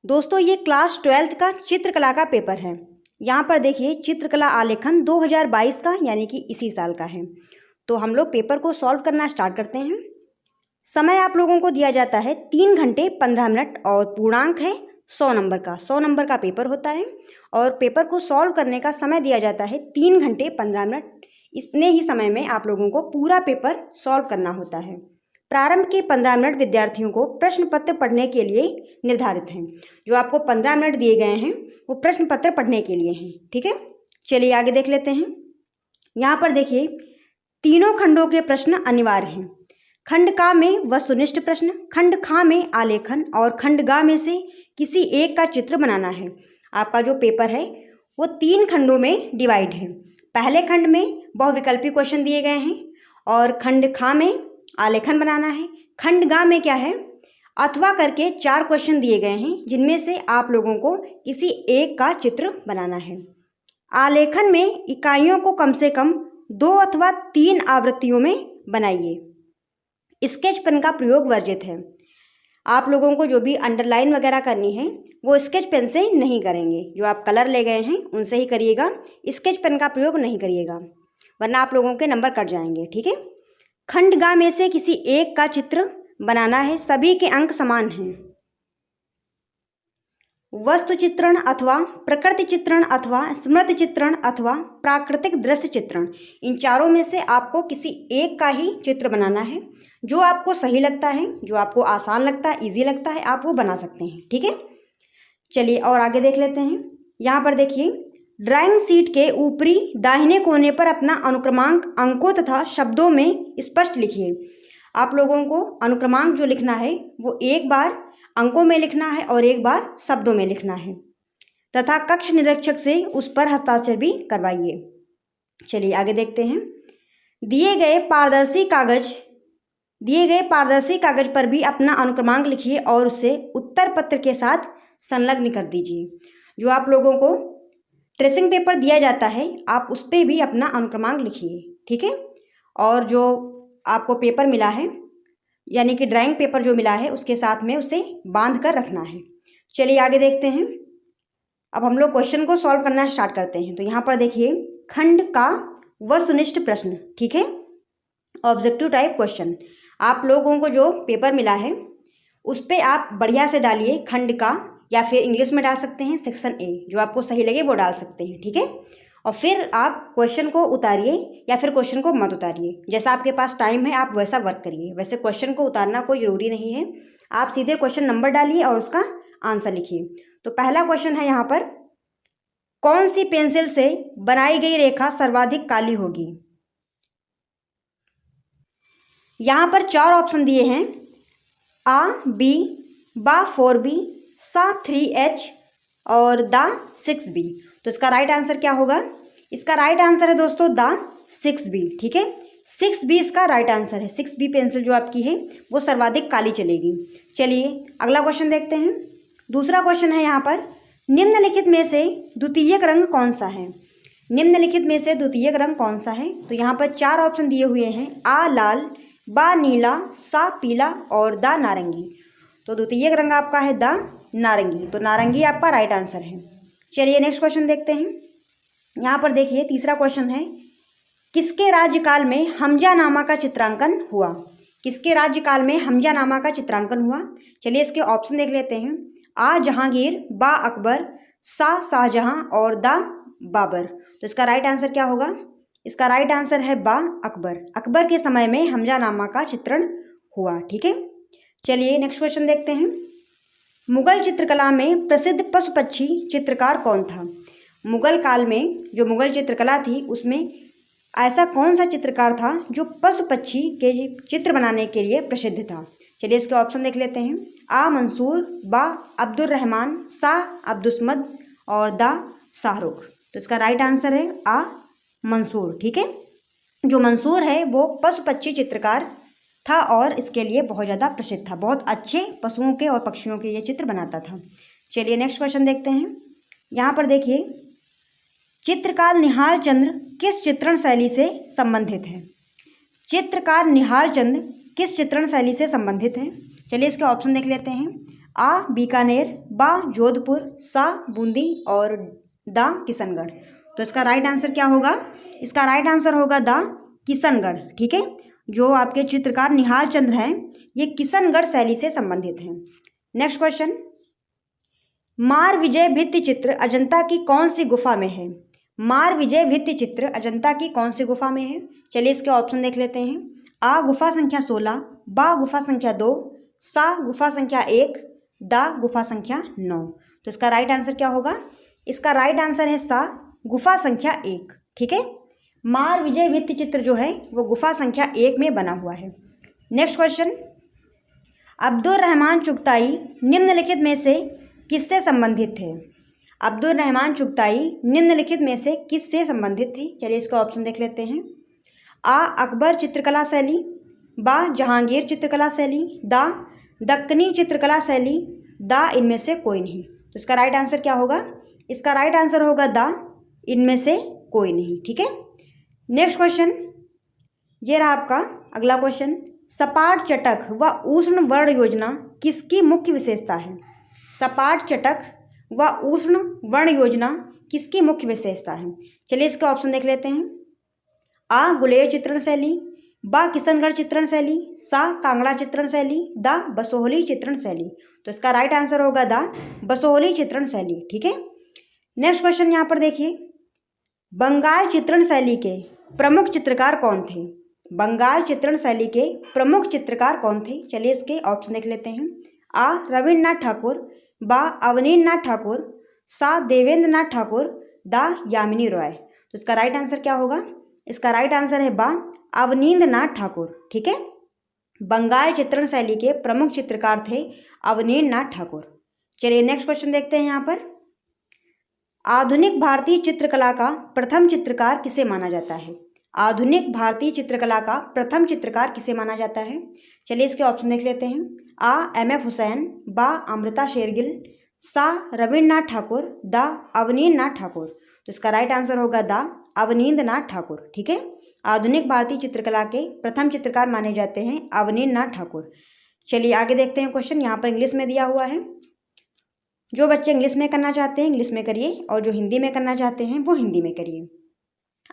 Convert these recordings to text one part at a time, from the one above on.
दोस्तों ये class 12th का चित्रकला का पेपर है। यहाँ पर देखिए चित्रकला आलेखन 2022 का यानी कि इसी साल का है। तो हम लोग पेपर को सॉल्व करना स्टार्ट करते हैं। समय आप लोगों को दिया जाता है 3 घंटे 15 मिनट और पूर्णांक है 100 नंबर का। 100 नंबर का पेपर होता है और पेपर को सॉल्व करने का समय दिया जाता है 3 घंटे 15 मिनट। इतने ही समय में आप लोगों को पूरा पेपर सॉल्व करना होता है। प्रारंभ के 15 मिनट विद्यार्थियों को प्रश्न पत्र पढ़ने के लिए निर्धारित हैं। जो आपको 15 मिनट दिए गए हैं वो प्रश्न पत्र पढ़ने के लिए हैं। ठीक है, चलिए आगे देख लेते हैं। यहाँ पर देखिए तीनों खंडों के प्रश्न अनिवार्य हैं। खंड का में वस्तुनिष्ठ प्रश्न, खंड खा में आलेखन और खंड गा में से किसी एक का चित्र बनाना है। आपका जो पेपर है वो 3 खंडों में डिवाइड है। पहले खंड में बहुविकल्पी क्वेश्चन दिए गए हैं और खंड खा में आलेखन बनाना है। खंड गा में क्या है, अथवा करके 4 क्वेश्चन दिए गए हैं जिनमें से आप लोगों को किसी एक का चित्र बनाना है। आलेखन में इकाइयों को कम से कम 2 अथवा 3 आवृत्तियों में बनाइए। स्केच पेन का प्रयोग वर्जित है। आप लोगों को जो भी अंडरलाइन वगैरह करनी है वो स्केच पेन से नहीं करेंगे। जो आप कलर ले गए हैं उनसे ही करिएगा, स्केच पेन का प्रयोग नहीं करिएगा वरना आप लोगों के नंबर कट जाएंगे। ठीक है, खंड गा में से किसी एक का चित्र बनाना है। सभी के अंक समान हैं। वस्तु चित्रण अथवा प्रकृति चित्रण अथवा स्मृति चित्रण अथवा प्राकृतिक दृश्य चित्रण, इन चारों में से आपको किसी एक का ही चित्र बनाना है। जो आपको सही लगता है, जो आपको आसान लगता है, इजी लगता है, आप वो बना सकते हैं। ठीक है, चलिए और आगे देख लेते हैं। यहाँ पर देखिए ड्राइंग शीट के ऊपरी दाहिने कोने पर अपना अनुक्रमांक अंकों तथा शब्दों में स्पष्ट लिखिए। आप लोगों को अनुक्रमांक जो लिखना है वो एक बार अंकों में लिखना है और एक बार शब्दों में लिखना है तथा कक्ष निरीक्षक से उस पर हस्ताक्षर भी करवाइए। चलिए आगे देखते हैं। दिए गए पारदर्शी कागज पर भी अपना अनुक्रमांक लिखिए और उसे उत्तर पत्र के साथ संलग्न कर दीजिए। जो आप लोगों को ट्रेसिंग पेपर दिया जाता है आप उस पर भी अपना अनुक्रमांक लिखिए। ठीक है, और जो आपको पेपर मिला है यानी कि ड्राइंग पेपर जो मिला है उसके साथ में उसे बांध कर रखना है। चलिए आगे देखते हैं। अब हम लोग क्वेश्चन को सॉल्व करना स्टार्ट करते हैं। तो यहाँ पर देखिए खंड का वस्तुनिष्ठ प्रश्न, ठीक है, ऑब्जेक्टिव टाइप क्वेश्चन। आप लोगों को जो पेपर मिला है उस पर आप बढ़िया से डालिए खंड का, या फिर इंग्लिश में डाल सकते हैं सेक्शन ए, जो आपको सही लगे वो डाल सकते हैं। ठीक है, और फिर आप क्वेश्चन को उतारिए या फिर क्वेश्चन को मत उतारिए, जैसा आपके पास टाइम है आप वैसा वर्क करिए। वैसे क्वेश्चन को उतारना कोई ज़रूरी नहीं है, आप सीधे क्वेश्चन नंबर डालिए और उसका आंसर लिखिए। तो पहला क्वेश्चन है यहाँ पर, कौन सी पेंसिल से बनाई गई रेखा सर्वाधिक काली होगी। यहाँ पर 4 ऑप्शन दिए हैं, आ, बी, बा 4B, सा 3H और दा 6B। तो इसका राइट आंसर क्या होगा? इसका राइट आंसर है दोस्तों दा 6B। ठीक है, 6B इसका राइट आंसर है। 6B पेंसिल जो आपकी है वो सर्वाधिक काली चलेगी। चलिए अगला क्वेश्चन देखते हैं। दूसरा क्वेश्चन है यहाँ पर, निम्नलिखित में से द्वितीयक रंग कौन सा है। निम्नलिखित में से द्वितीयक रंग कौन सा है। तो यहाँ पर 4 ऑप्शन दिए हुए हैं, आ लाल, बा नीला, सा पीला और दा नारंगी। तो द्वितीयक रंग आपका है दा नारंगी। तो नारंगी आपका राइट आंसर है। चलिए नेक्स्ट क्वेश्चन देखते हैं। यहाँ पर देखिए तीसरा क्वेश्चन है, किसके राज्यकाल में हमजानामा का चित्रांकन हुआ। किसके राज्यकाल में हमजानामा का चित्रांकन हुआ। चलिए इसके ऑप्शन देख लेते हैं, आ जहांगीर, बा अकबर, सा शाहजहां और दा बाबर। तो इसका राइट आंसर क्या होगा? इसका राइट आंसर है बा अकबर। अकबर के समय में हमजानामा का चित्रण हुआ। ठीक है, चलिए नेक्स्ट क्वेश्चन देखते हैं। मुगल चित्रकला में प्रसिद्ध पशु पक्षी चित्रकार कौन था। मुगल काल में जो मुगल चित्रकला थी उसमें ऐसा कौन सा चित्रकार था जो पशु पक्षी के चित्र बनाने के लिए प्रसिद्ध था। चलिए इसके ऑप्शन देख लेते हैं, आ मंसूर, बा अब्दुल रहमान, सा अब्दुस्मद और दा शाहरुख। तो इसका राइट आंसर है आ मंसूर। ठीक है, जो मंसूर है वो पशु पक्षी चित्रकार था और इसके लिए बहुत ज़्यादा प्रसिद्ध था। बहुत अच्छे पशुओं के और पक्षियों के ये चित्र बनाता था। चलिए नेक्स्ट क्वेश्चन देखते हैं। यहाँ पर देखिए चित्रकार निहाल चंद्र किस चित्रण शैली से संबंधित है। चित्रकार निहाल चंद्र किस चित्रण शैली से संबंधित है। चलिए इसके ऑप्शन देख लेते हैं, आ बीकानेर, बा जोधपुर, सा बूंदी और दा किशनगढ़। तो इसका राइट आंसर क्या होगा? इसका राइट आंसर होगा दा किशनगढ़। ठीक है, जो आपके चित्रकार निहाल चंद्र हैं ये किशनगढ़ शैली से संबंधित हैं। नेक्स्ट क्वेश्चन, मार विजय भित्ति चित्र अजंता की कौन सी गुफा में है? मार विजय भित्ति चित्र अजंता की कौन सी गुफा में है? चलिए इसके ऑप्शन देख लेते हैं। आ गुफा संख्या 16, बा गुफा संख्या 2, सा गुफा संख्या 1, दा गुफा संख्या 9। तो इसका राइट आंसर क्या होगा? इसका राइट आंसर है सा गुफा संख्या 1। ठीक है, मार विजय भित्ति चित्र जो है वो गुफा संख्या 1 में बना हुआ है। नेक्स्ट क्वेश्चन, अब्दुल रहमान चुगताई निम्नलिखित में से किससे संबंधित थे? अब्दुल रहमान चुगताई निम्नलिखित में से किससे संबंधित थे? चलिए इसका ऑप्शन देख लेते हैं। आ अकबर चित्रकला शैली, बा जहांगीर चित्रकला शैली, दा दक्कनी चित्रकला शैली, दा इनमें से कोई नहीं। तो इसका राइट आंसर क्या होगा? इसका राइट आंसर होगा दा इनमें से कोई नहीं। ठीक है, नेक्स्ट क्वेश्चन, ये रहा आपका अगला क्वेश्चन, सपाट चटक व उष्ण वर्ण योजना किसकी मुख्य विशेषता है? सपाट चटक व उष्ण वर्ण योजना किसकी मुख्य विशेषता है? चलिए इसके ऑप्शन देख लेते हैं। आ गुलेर चित्रण शैली, बा किशनगढ़ चित्रण शैली, सा कांगड़ा चित्रण शैली, दा बसोहली चित्रण शैली। तो इसका राइट आंसर होगा दा बसोहली चित्रण शैली। ठीक है, नेक्स्ट क्वेश्चन यहाँ पर देखिए, बंगाल चित्रण शैली के प्रमुख चित्रकार कौन थे? बंगाल चित्रण शैली के प्रमुख चित्रकार कौन थे? चलिए इसके ऑप्शन देख लेते हैं। आ रविन्द्रनाथ ठाकुर, बा अवनींद्रनाथ ठाकुर, सा देवेंद्रनाथ ठाकुर, दा यामिनी रॉय। तो इसका राइट आंसर क्या होगा? इसका राइट आंसर है बा अवनींद्रनाथ ठाकुर। ठीक है, बंगाल चित्रण शैली के प्रमुख चित्रकार थे अवनींद्रनाथ ठाकुर। चलिए नेक्स्ट क्वेश्चन देखते हैं। यहाँ पर आधुनिक भारतीय चित्रकला का प्रथम चित्रकार किसे माना जाता है? आधुनिक भारतीय चित्रकला का प्रथम चित्रकार किसे माना जाता है? चलिए इसके ऑप्शन देख लेते हैं। आ M.F. हुसैन, बा अमृता शेरगिल, सा रविन्द्रनाथ ठाकुर, दा अवनींद्रनाथ ठाकुर। तो इसका राइट आंसर होगा दा अवनींद्रनाथ ठाकुर। ठीक है, आधुनिक भारतीय चित्रकला के प्रथम चित्रकार माने जाते हैं अवनींद्रनाथ ठाकुर। चलिए आगे देखते हैं क्वेश्चन, यहाँ पर इंग्लिश में दिया हुआ है। जो बच्चे इंग्लिश में करना चाहते हैं इंग्लिश में करिए, और जो हिंदी में करना चाहते हैं वो हिंदी में करिए।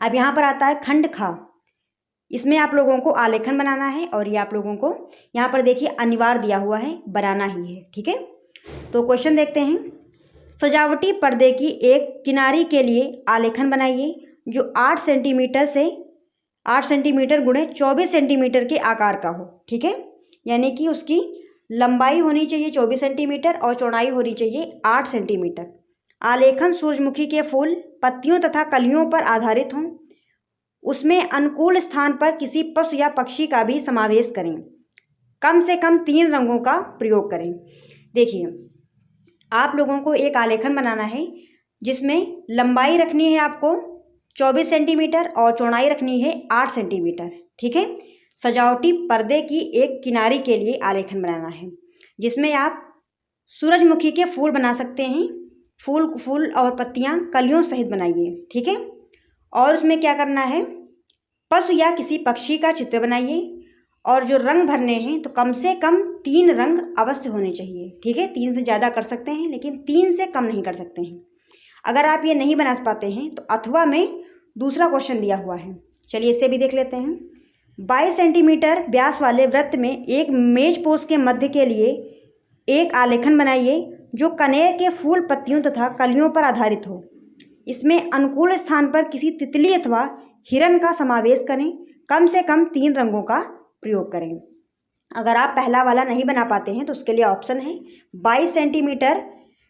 अब यहाँ पर आता है खंड खा, इसमें आप लोगों को आलेखन बनाना है, और ये आप लोगों को यहाँ पर देखिए अनिवार्य दिया हुआ है, बनाना ही है। ठीक है, तो क्वेश्चन देखते हैं। सजावटी पर्दे की एक किनारी के लिए आलेखन बनाइए जो 8 सेंटीमीटर से 8 सेंटीमीटर गुणे 24 सेंटीमीटर के आकार का हो। ठीक है, यानी कि उसकी लंबाई होनी चाहिए 24 सेंटीमीटर और चौड़ाई होनी चाहिए 8 सेंटीमीटर। आलेखन सूरजमुखी के फूल, पत्तियों तथा कलियों पर आधारित हों। उसमें अनुकूल स्थान पर किसी पशु या पक्षी का भी समावेश करें। कम से कम 3 रंगों का प्रयोग करें। देखिए, आप लोगों को एक आलेखन बनाना है जिसमें लंबाई रखनी है आपको 24 सेंटीमीटर और चौड़ाई रखनी है 8 सेंटीमीटर। ठीक है, सजावटी पर्दे की एक किनारी के लिए आलेखन बनाना है जिसमें आप सूरजमुखी के फूल बना सकते हैं। फूल और पत्तियां कलियों सहित बनाइए। ठीक है, और उसमें क्या करना है, पशु या किसी पक्षी का चित्र बनाइए, और जो रंग भरने हैं तो कम से कम 3 रंग अवश्य होने चाहिए। ठीक है, 3 से ज़्यादा कर सकते हैं लेकिन 3 से कम नहीं कर सकते हैं। अगर आप ये नहीं बना पाते हैं तो अथवा में दूसरा क्वेश्चन दिया हुआ है, चलिए इसे भी देख लेते हैं। 22 सेंटीमीटर व्यास वाले वृत्त में एक मेज पोस्ट के मध्य के लिए एक आलेखन बनाइए जो कनेर के फूल, पत्तियों तथा कलियों पर आधारित हो। इसमें अनुकूल स्थान पर किसी तितली अथवा हिरन का समावेश करें। कम से कम 3 रंगों का प्रयोग करें। अगर आप पहला वाला नहीं बना पाते हैं तो उसके लिए ऑप्शन है 22 सेंटीमीटर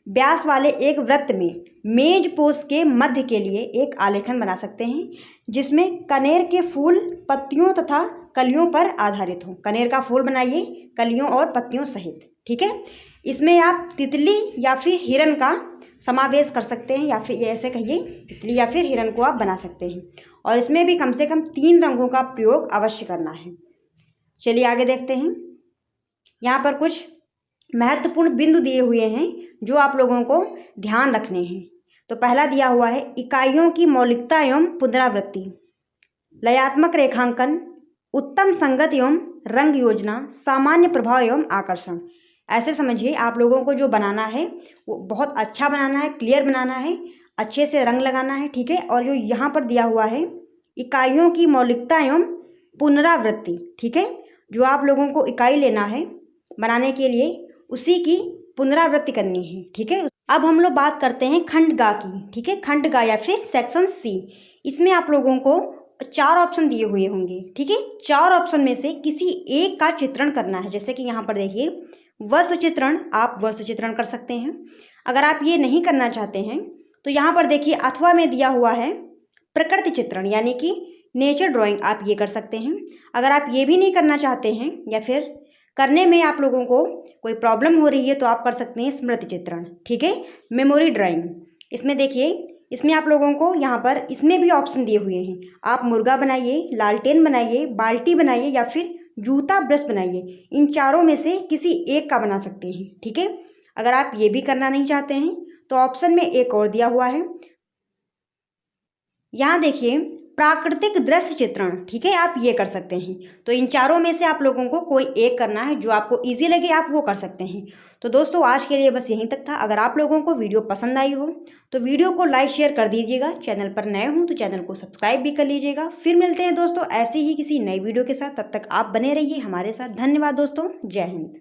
व्यास वाले एक वृत्त में मेज पोस्ट के मध्य के लिए एक आलेखन बना सकते हैं जिसमें कनेर के फूल, पत्तियों तथा कलियों पर आधारित हो। कनेर का फूल बनाइए कलियों और पत्तियों सहित। ठीक है, इसमें आप तितली या फिर हिरन का समावेश कर सकते हैं, या फिर ऐसे कहिए तितली या फिर हिरन को आप बना सकते हैं, और इसमें भी कम से कम 3 रंगों का प्रयोग अवश्य करना है। चलिए आगे देखते हैं। यहाँ पर कुछ महत्वपूर्ण बिंदु दिए हुए हैं जो आप लोगों को ध्यान रखने हैं। तो पहला दिया हुआ है इकाइयों की मौलिकता एवं पुनरावृत्ति, लयात्मक रेखांकन, उत्तम संगत एवं रंग योजना, सामान्य प्रभाव एवं आकर्षण। ऐसे समझिए आप लोगों को जो बनाना है वो बहुत अच्छा बनाना है, क्लियर बनाना है, अच्छे से रंग लगाना है, ठीक है। और जो यहाँ पर दिया हुआ है इकाइयों की मौलिकता एवं पुनरावृत्ति, ठीक है, जो आप लोगों को इकाई लेना है बनाने के लिए उसी की पुनरावृत्ति करनी है, ठीक है। अब हम लोग बात करते हैं खंडगा की, ठीक है, खंडगा या फिर सेक्शन सी। इसमें आप लोगों को 4 ऑप्शन दिए हुए होंगे, ठीक है। 4 ऑप्शन में से किसी एक का चित्रण करना है। जैसे कि यहाँ पर देखिए वस्तु चित्रण, आप वस्तु चित्रण कर सकते हैं। अगर आप ये नहीं करना चाहते हैं तो यहाँ पर देखिए अथवा में दिया हुआ है प्रकृति चित्रण यानी कि नेचर ड्राइंग, आप ये कर सकते हैं। अगर आप ये भी नहीं करना चाहते हैं या फिर करने में आप लोगों को कोई प्रॉब्लम हो रही है तो आप कर सकते हैं स्मृति चित्रण, ठीक है, मेमोरी ड्राइंग। इसमें देखिए इसमें आप लोगों को यहाँ पर इसमें भी ऑप्शन दिए हुए हैं। आप मुर्गा बनाइए, लालटेन बनाइए, बाल्टी बनाइए या फिर जूता ब्रश बनाइए। इन चारों में से किसी एक का बना सकते हैं, ठीक है। अगर आप ये भी करना नहीं चाहते हैं तो ऑप्शन में एक और दिया हुआ है, यहाँ देखिए प्राकृतिक दृश्य चित्रण, ठीक है, आप ये कर सकते हैं। तो इन चारों में से आप लोगों को कोई एक करना है, जो आपको इजी लगे आप वो कर सकते हैं। तो दोस्तों आज के लिए बस यहीं तक था। अगर आप लोगों को वीडियो पसंद आई हो तो वीडियो को लाइक शेयर कर दीजिएगा। चैनल पर नए हों तो चैनल को सब्सक्राइब भी कर लीजिएगा। फिर मिलते हैं दोस्तों ऐसे ही किसी नई वीडियो के साथ, तब तक आप बने रहिए हमारे साथ। धन्यवाद दोस्तों, जय हिंद।